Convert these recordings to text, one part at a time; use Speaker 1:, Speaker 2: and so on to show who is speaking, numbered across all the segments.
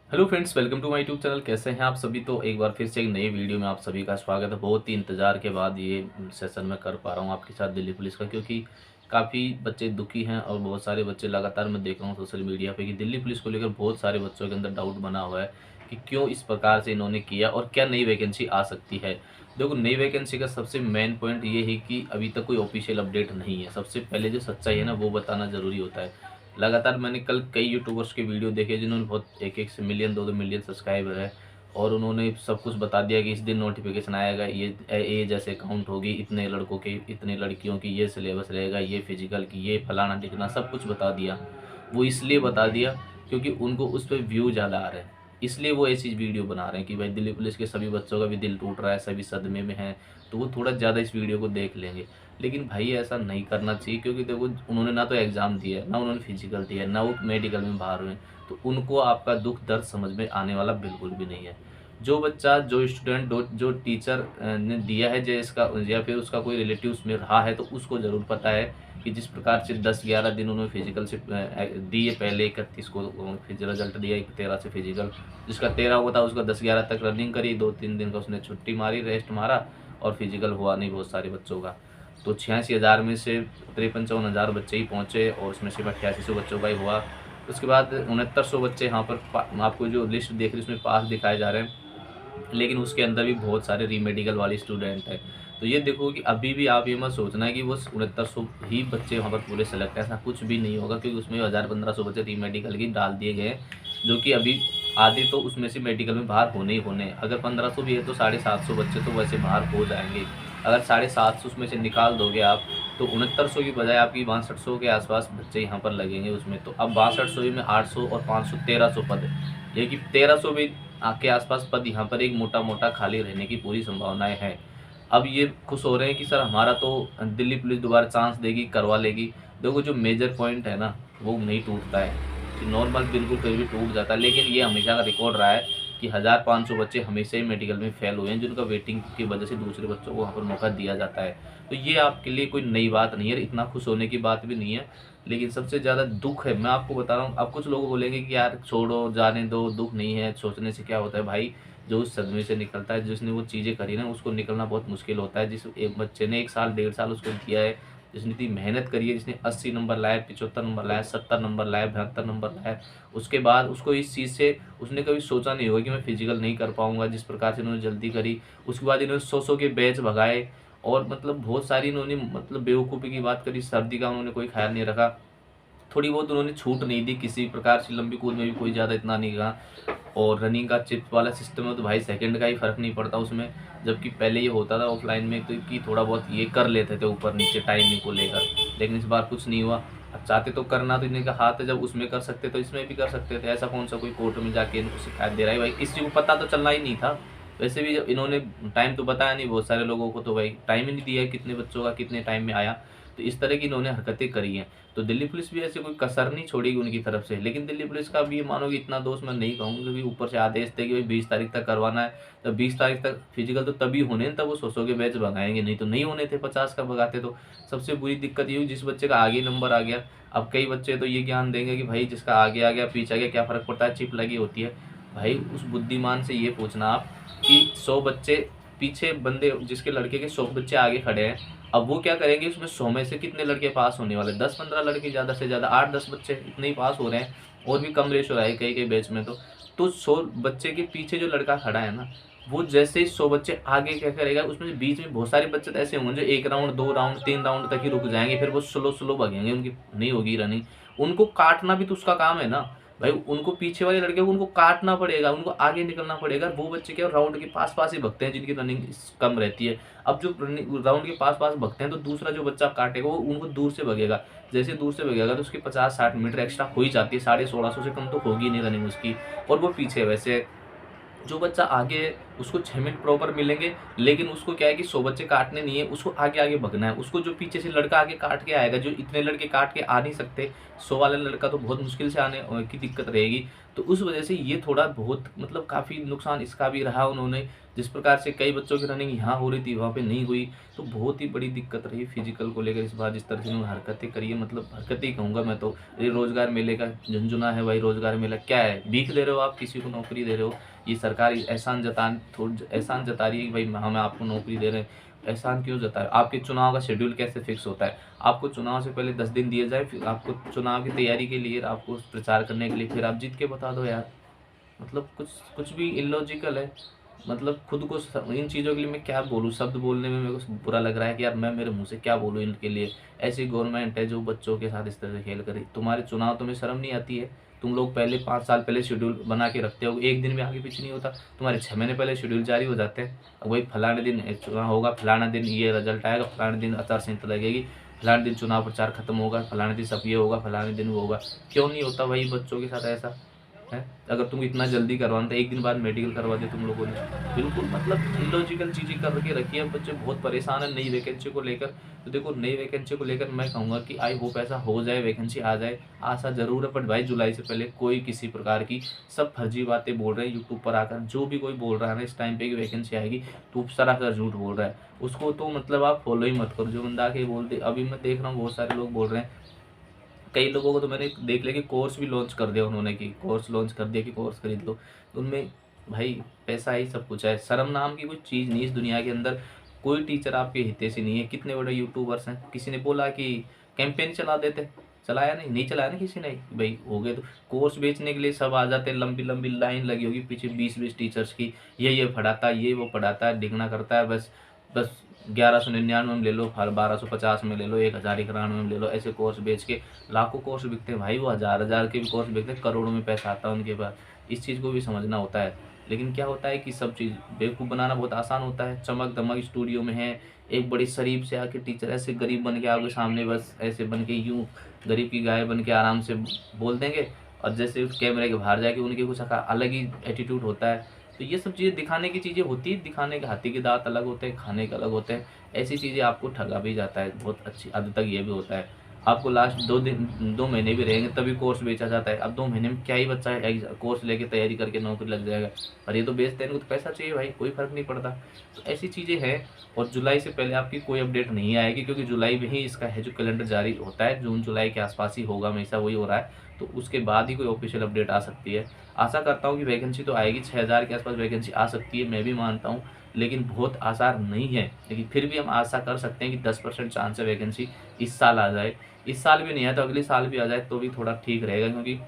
Speaker 1: Hello friends, welcome to my YouTube channel. कैसे हैं आप सभी। तो एक बार फिर से एक नई वीडियो में आप सभी का स्वागत है। बहुत ही इंतज़ार के बाद ये सेशन मैं कर पा रहा हूँ आपके साथ दिल्ली पुलिस का, क्योंकि काफ़ी बच्चे दुखी हैं और बहुत सारे बच्चे लगातार मैं देख रहा हूँ सोशल मीडिया पे कि दिल्ली पुलिस को लेकर बहुत सारे बच्चों के अंदर डाउट बना हुआ है कि क्यों इस प्रकार से इन्होंने किया और क्या नई वैकेंसी आ सकती है। देखो, नई वैकेंसी का सबसे मेन पॉइंट ये है कि अभी तक कोई ऑफिशियल अपडेट नहीं है। सबसे पहले जो सच्चाई है ना, वो बताना ज़रूरी होता है। लगातार मैंने कल कई यूट्यूबर्स के वीडियो देखे जिन्होंने बहुत एक-एक से मिलियन 2-2 मिलियन सब्सक्राइबर है और उन्होंने सब कुछ बता दिया कि इस दिन नोटिफ़िकेशन आएगा, ये एज ऐसे काउंट होगी, इतने लड़कों की, इतने लड़कियों की ये सिलेबस रहेगा, ये फिजिकल की, ये फलाना-ढिकना सब कुछ बता दिया। वो इसलिए बता दिया क्योंकि उनको उस पे व्यू ज़्यादा आ रहे हैं। इसलिए वो ऐसी वीडियो बना रहे हैं कि भाई दिल्ली पुलिस के सभी बच्चों का भी दिल टूट रहा है, सभी सदमे में हैं, तो वो थोड़ा ज़्यादा इस वीडियो को देख लेंगे। लेकिन भाई ऐसा नहीं करना चाहिए, क्योंकि देखो उन्होंने ना तो एग्ज़ाम दिया है, ना उन्होंने फिजिकल दिया है, ना वो मेडिकल में बाहर हुए हैं, तो उनको आपका दुःख दर्द समझ में आने वाला बिल्कुल भी नहीं है। जो बच्चा, जो स्टूडेंट, जो टीचर ने दिया है, जो इसका या फिर उसका कोई रिलेटिव उसमें रहा है, तो उसको ज़रूर पता है कि जिस प्रकार से 10-11 दिन उन्होंने फिजिकल से दिए। पहले 31 को फिर रिजल्ट दिया, 13 से फिजिकल, जिसका 13 हुआ था उसका 10-11 तक रनिंग करी, 2-3 दिन का उसने छुट्टी मारी, रेस्ट मारा और फिजिकल हुआ नहीं बहुत सारे बच्चों का। तो 86,000 में से 53-54,000 बच्चे ही पहुँचे और उसमें सिर्फ 8800 बच्चों का ही हुआ। उसके बाद 6900 बच्चे यहाँ पर आपको जो लिस्ट देख रहे हैं उसमें पास दिखाए जा रहे हैं। लेकिन उसके अंदर भी बहुत सारे रीमेडिकल वाले स्टूडेंट हैं। तो ये देखो कि अभी भी आप ये मत सोचना है कि वो 6900 ही बच्चे वहाँ पर पूरे सेलेक्ट हैं, ऐसा कुछ भी नहीं होगा, क्योंकि उसमें 1000-1500 बच्चे रीमेडिकल के डाल दिए गए हैं, जो कि अभी आधे तो उसमें से मेडिकल में बाहर होने ही होने हैं। अगर 1500 भी है तो 750 बच्चे तो वैसे बाहर हो जाएँगे। अगर 750 उसमें से निकाल दोगे आप, तो 6900 की बजाय आपकी 6200 के आस-पास बच्चे यहाँ पर लगेंगे उसमें। तो अब 6200 ही में 800 और 500 1300 पद है। ये कि 1300 भी के आस-पास पद यहाँ पर एक मोटा-मोटा खाली रहने की पूरी संभावनाएँ हैं। अब ये खुश हो रहे हैं कि सर हमारा तो दिल्ली पुलिस दोबारा चांस देगी, करवा लेगी। देखो, जो मेजर पॉइंट है ना, वो नहीं टूटता है। नॉर्मल बिल्कुल कहीं भी टूट जाता है, लेकिन ये हमेशा का रिकॉर्ड रहा है कि 1500 बच्चे हमेशा ही मेडिकल में फेल हुए हैं, जिनका वेटिंग की वजह से दूसरे बच्चों को वहाँ पर मौका दिया जाता है। तो ये आपके लिए कोई नई बात नहीं है, इतना खुश होने की बात भी नहीं है। लेकिन सबसे ज़्यादा दुःख है, मैं आपको बता रहा हूँ। अब कुछ लोग बोलेंगे कि यार छोड़ो, जाने दो, दुःख नहीं है, सोचने से क्या होता है। भाई, जो उस सदमे से निकलता है, जिसने वो चीज़ें करी ना, उसको निकलना बहुत मुश्किल होता है। जिस एक बच्चे ने 1 साल, 1.5 साल उसको दिया है, जिसने इतनी मेहनत करी है, जिसने 80 नंबर लाए, 75 नंबर लाए, 70 नंबर लाए, 72 नंबर लाए, उसके बाद उसको इस चीज़ से उसने कभी सोचा नहीं होगा कि मैं फिजिकल नहीं कर पाऊँगा, जिस प्रकार से इन्होंने जल्दी करी। उसके बाद इन्होंने 100-100 के बैच भगाए और मतलब बहुत सारी इन्होंने मतलब बेवकूफ़ी की बात करी, सर्दी का उन्होंने कोई ख़्याल नहीं रखा। थोड़ी बहुत उन्होंने छूट नहीं दी किसी प्रकार से, लंबी कूद में भी कोई ज़्यादा इतना नहीं कहा। और रनिंग का चिप्स वाला सिस्टम है, तो भाई सेकंड का ही फ़र्क नहीं पड़ता उसमें। जबकि पहले ये होता था ऑफलाइन में, तो कि थोड़ा बहुत ये कर लेते थे ऊपर-नीचे टाइमिंग को लेकर, लेकिन इस बार कुछ नहीं हुआ। अब चाहते तो करना तो इनका हाथ है, जब उसमें कर सकते तो इसमें भी कर सकते थे। ऐसा कौन-सा कोई कोर्ट में जाके इनको शिकायत दे रहा है भाई, किसी को पता तो चलना ही नहीं था। वैसे भी जब इन्होंने टाइम तो बताया नहीं बहुत सारे लोगों को, तो भाई टाइम ही नहीं दिया है कितने बच्चों का कितने टाइम में आया। तो इस तरह की इन्होंने हरकतें करी हैं। तो दिल्ली पुलिस भी ऐसे कोई कसर नहीं छोड़ेगी उनकी तरफ से। लेकिन दिल्ली पुलिस का अब ये मानो कि इतना दोष मैं नहीं कहूँगा, क्योंकि ऊपर से आदेश थे कि भाई 20 तारीख तक करवाना है। तो 20 तारीख तक फिजिकल तो तभी होने हैं, तब वो 100-100 के बैच भगाएँगे, नहीं तो नहीं होने थे, 50 का भगाते तो। सबसे बुरी दिक्कत ये हुई जिस बच्चे का आगे नंबर आ गया। अब कई बच्चे तो ये ज्ञान देंगे कि भाई जिसका आगे आ गया, पीछे आ गया, क्या फ़र्क पड़ता है, चिप लगी होती है। भाई उस बुद्धिमान से ये पूछना आप कि 100 बच्चे पीछे, बंदे जिसके लड़के के 100 बच्चे आगे खड़े हैं, अब वो क्या करेंगे, उसमें 100 में से कितने लड़के पास होने वाले? 10-15 लड़के, ज़्यादा से ज़्यादा 8-10 बच्चे इतने ही पास हो रहे हैं, और भी कम रेशो रहा है कई-कई बैच में तो। तो 100 बच्चे के पीछे जो लड़का खड़ा है ना, वो जैसे ही 100 बच्चे आगे क्या करेगा, उसमें से बीच में बहुत सारे बच्चे तो ऐसे होंगे जो 1 राउंड, 2 राउंड, 3 राउंड तक ही रुक जाएँगे, फिर वो स्लो-स्लो भागेंगे, उनकी नहीं होगी रनिंग। उनको काटना भी तो उसका काम है ना। भाई उनको पीछे वाले लड़के को उनको काटना पड़ेगा, उनको आगे निकलना पड़ेगा। वो बच्चे क्या राउंड के पास-पास ही भगते हैं जिनकी रनिंग कम रहती है। अब जो रनिंग राउंड के पास-पास भगते हैं, तो दूसरा जो बच्चा काटेगा वो उनको दूर से भगेगा। जैसे दूर से भगेगा तो उसकी 50-60 मीटर एक्स्ट्रा हो ही जाती है, 1650 से कम तो होगी नहीं रनिंग उसकी। और वो पीछे वैसे जो बच्चा आगे है उसको 6 मिनट प्रॉपर मिलेंगे, लेकिन उसको क्या है कि 100 बच्चे काटने नहीं है, उसको आगे-आगे भगना है। उसको जो पीछे से लड़का आगे काट के आएगा, जो इतने लड़के काट के आ नहीं सकते, 100 वाला लड़का तो बहुत मुश्किल से आने की दिक्कत रहेगी। तो उस वजह से ये थोड़ा बहुत मतलब काफ़ी नुकसान इसका भी रहा उन्होंने, जिस प्रकार से कई बच्चों की रनिंग यहाँ हो रही थी वहाँ पे नहीं हुई, तो बहुत ही बड़ी दिक्कत रही फिजिकल को लेकर इस बार। जिस तरह से उन्होंने हरकतें करी है, मतलब हरकतें ही कहूँगा मैं तो। ये रोजगार मेले का झुनझुना है भाई, रोजगार मेला क्या है? भीख दे रहे हो आप, किसी को नौकरी दे रहे हो। ये सरकार एहसान जता रही है कि भाई हम आपको नौकरी दे रहे हैं। एहसान क्यों जता रहे हो? आपके चुनाव का शेड्यूल कैसे फिक्स होता है? आपको चुनाव से पहले 10 दिन दिए जाए, फिर आपको चुनाव की तैयारी के लिए, आपको प्रचार करने के लिए, फिर आप जीत के बता दो यार। मतलब कुछ कुछ भी इलॉजिकल है। मतलब खुद को इन चीज़ों के लिए मैं क्या बोलूँ, शब्द बोलने में मेरे को बुरा लग रहा है कि यार मैं मेरे मुंह से क्या बोलूँ इनके लिए। ऐसी गवर्नमेंट है जो बच्चों के साथ इस तरह से खेल करे। तुम्हारे चुनाव तुम्हें शर्म नहीं आती है? तुम लोग पहले 5 साल पहले शेड्यूल बना के रखते हो, एक दिन में आगे पीछे नहीं होता। तुम्हारे 6 महीने पहले शेड्यूल जारी हो जाते हैं। अब वही फलाने दिन चुनाव होगा, फलाना दिन ये रिजल्ट आएगा, फलाने दिन आचार संहिता लगेगी, फलाने दिन चुनाव प्रचार खत्म होगा, फलाने दिन सब ये होगा, फलाने दिन वो होगा। क्यों नहीं होता भाई बच्चों के साथ ऐसा है? अगर तुम इतना जल्दी करवाना था, एक दिन बाद मेडिकल करवा दिया तुम लोगों ने। बिल्कुल मतलब इलॉजिकल चीज़ें करके रखी है। बच्चे बहुत परेशान है नई वैकेंसी को लेकर। तो देखो नई वैकेंसी को लेकर मैं कहूँगा कि आई होप ऐसा हो जाए, वैकेंसी आ जाए। आशा ज़रूर है, बट भाई जुलाई से पहले कोई किसी प्रकार की, सब फर्जी बातें बोल रहे हैं यूट्यूब पर आकर। जो भी कोई बोल रहा है ना इस टाइम पे कि वैकेंसी आएगी, तो सरासर झूठ बोल रहा है। उसको तो मतलब आप फॉलो ही मत करो। जो बंदा आके बोलते, अभी मैं देख रहा हूँ बहुत सारे लोग बोल रहे हैं। कई लोगों को तो मैंने देख लिया कि कोर्स भी लॉन्च कर दिया उन्होंने, कि कोर्स लॉन्च कर दिया कि कोर्स खरीद लो। उनमें भाई पैसा ही सब कुछ है। शर्म नाम की कोई चीज़ नहीं इस दुनिया के अंदर। कोई टीचर आपके हिते से नहीं है। कितने बड़े यूट्यूबर्स हैं, किसी ने बोला कि कैंपेन चला देते, चलाया नहीं, नहीं चलाया ना किसी ने भाई। हो गए तो कोर्स बेचने के लिए सब आ जाते हैं, लंबी लंबी लाइन लगी होगी पीछे 20-20 टीचर्स की। ये पढ़ाता है, ये वो पढ़ाता है, डिगना करता है। बस बस 1199 में ले लो, फिर 1250 में ले लो, 1091 में ले लो। ऐसे कोर्स बेच के लाखों कोर्स बिकते हैं भाई। वो हजार हजार के भी कोर्स बिकते हैं, करोड़ों में पैसा आता है उनके पास। इस चीज़ को भी समझना होता है। लेकिन क्या होता है कि सब चीज़ बेवकूफ़ बनाना बहुत आसान होता है। चमक दमक स्टूडियो में है, एक बड़ी शरीफ से आके टीचर ऐसे गरीब बन के आपके सामने, बस ऐसे बन के यूं गरीब की गाय बन के आराम से बोल देंगे। और जैसे उस कैमरे के बाहर जाके उनके कुछ अलग ही एटीट्यूड होता है। तो ये सब चीज़ें दिखाने की चीज़ें होती है। दिखाने के हाथी के दांत अलग होते हैं, खाने के अलग होते हैं। ऐसी चीज़ें आपको ठगा भी जाता है, बहुत अच्छी हद तक ये भी होता है। आपको लास्ट 2 महीने भी रहेंगे तभी कोर्स बेचा जाता है। अब 2 महीने में क्या ही बच्चा है कोर्स लेके तैयारी करके नौकरी लग जाएगा। और ये तो बेचते हैं, इनको तो पैसा चाहिए भाई, कोई फ़र्क नहीं पड़ता। तो ऐसी चीज़ें हैं। और जुलाई से पहले आपकी कोई अपडेट नहीं आएगी, क्योंकि जुलाई में ही इसका है जो कैलेंडर जारी होता है, जून जुलाई के आसपास ही होगा, हमेशा वही हो रहा है। तो उसके बाद ही कोई ऑफिशियल अपडेट आ सकती है। आशा करता हूँ कि वैकेंसी तो आएगी, 6000 के आसपास वैकेंसी आ सकती है, मैं भी मानता हूँ। लेकिन बहुत आसार नहीं है। लेकिन फिर भी हम आशा कर सकते हैं कि 10% चांस है वैकेंसी इस साल आ जाए। इस साल भी नहीं है तो अगले साल भी आ जाए तो भी थोड़ा ठीक रहेगा, क्योंकि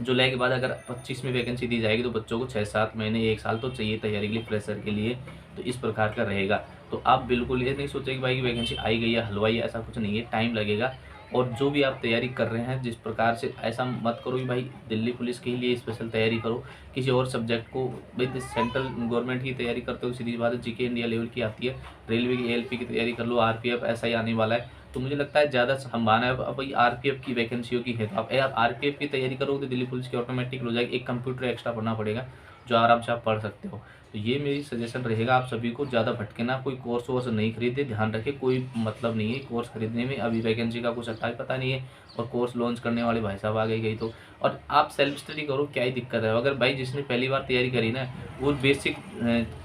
Speaker 1: जुलाई के बाद अगर 25 में वैकेंसी दी जाएगी तो बच्चों को 6-7 महीने 1 साल तो चाहिए तैयारी के लिए, फ्रेशर के लिए। तो इस प्रकार का रहेगा। तो आप बिल्कुल ये नहीं सोचें कि भाई वैकेंसी आई गई है हलवाई, ऐसा कुछ नहीं है, टाइम लगेगा। और जो भी आप तैयारी कर रहे हैं जिस प्रकार से, ऐसा मत करो कि भाई दिल्ली पुलिस के लिए स्पेशल तैयारी करो, किसी और सब्जेक्ट को। भाई सेंट्रल गवर्नमेंट की तैयारी करते हो, सीधी बात है, जीके इंडिया लेवल की आती है। रेलवे की एएलपी की तैयारी कर लो, आरपीएफ ऐसा ही आने वाला है। तो मुझे लगता है ज़्यादा संभावना है। अब भाई आरपीएफ की वैकेंसियों की है, तो आप यार आरपीएफ की तैयारी करोगे तो दिल्ली पुलिस की ऑटोमेटिक हो जाएगी। एक कंप्यूटर एक्स्ट्रा पढ़ना पड़ेगा, जो आराम से आप पढ़ सकते हो। तो ये मेरी सजेशन रहेगा आप सभी को, ज़्यादा भटके ना, कोई कोर्स वोर्स नहीं खरीदे। ध्यान रखें, कोई मतलब नहीं है कोर्स खरीदने में, अभी वैकेंसी का कुछ अता पता नहीं है। और कोर्स लॉन्च करने वाले भाई साहब आ गई तो। और आप सेल्फ स्टडी करो, क्या ही दिक्कत है? अगर भाई जिसने पहली बार तैयारी करी ना, वो बेसिक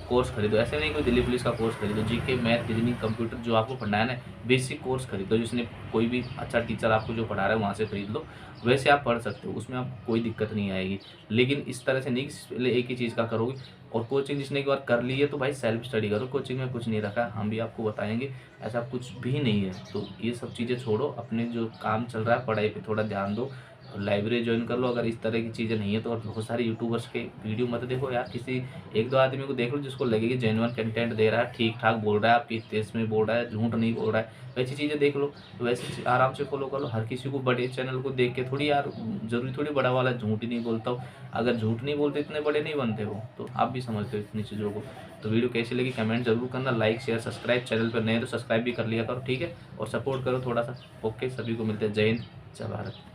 Speaker 1: कोर्स खरीदो। ऐसे नहीं कोई दिल्ली पुलिस का कोर्स खरीदो, जीके मैथ रीजनिंग कंप्यूटर जो आपको पढ़ना है ना, बेसिक कोर्स खरीदो। जिसने कोई भी अच्छा टीचर आपको जो पढ़ा रहा है वहाँ से खरीद लो, वैसे आप पढ़ सकते हो, उसमें आपको कोई दिक्कत नहीं आएगी। लेकिन इस तरह से नहीं कि पहले एक ही चीज़ का करोगे। और कोचिंग जिसने एक बार कर ली है तो भाई सेल्फ स्टडी करो, कोचिंग में कुछ नहीं रखा, हम भी आपको बताएंगे, ऐसा कुछ भी नहीं है। तो ये सब चीज़ें छोड़ो, अपने जो काम चल रहा है पढ़ाई पे थोड़ा ध्यान दो। लाइब्रेरी ज्वाइन कर लो। अगर इस तरह की चीज़ें नहीं है तो, और बहुत सारे यूट्यूबर्स के वीडियो मत देखो यार, किसी 1-2 आदमी को देख लो जिसको लगेगी जेन्युइन कंटेंट दे रहा है, ठीक ठाक बोल रहा है, आपकी तेज में बोल रहा है, झूठ नहीं बोल रहा है, वैसी चीज़ें देख लो। तो वैसे आराम से फॉलो कर लो। हर किसी को बड़े चैनल को देख के थोड़ी यार, जरूरी थोड़ी बड़ा वाला झूठ ही नहीं बोलता हो। अगर झूठ नहीं बोलते इतने बड़े नहीं बनते हो, तो आप भी समझते हो इतनी चीज़ों को। तो वीडियो कैसी लगी कमेंट जरूर करना, लाइक शेयर सब्सक्राइब, चैनल पर नए तो सब्सक्राइब भी कर लिया करो, ठीक है। और सपोर्ट करो थोड़ा सा। ओके, सभी को मिलते हैं। जय हिंद, जय भारत।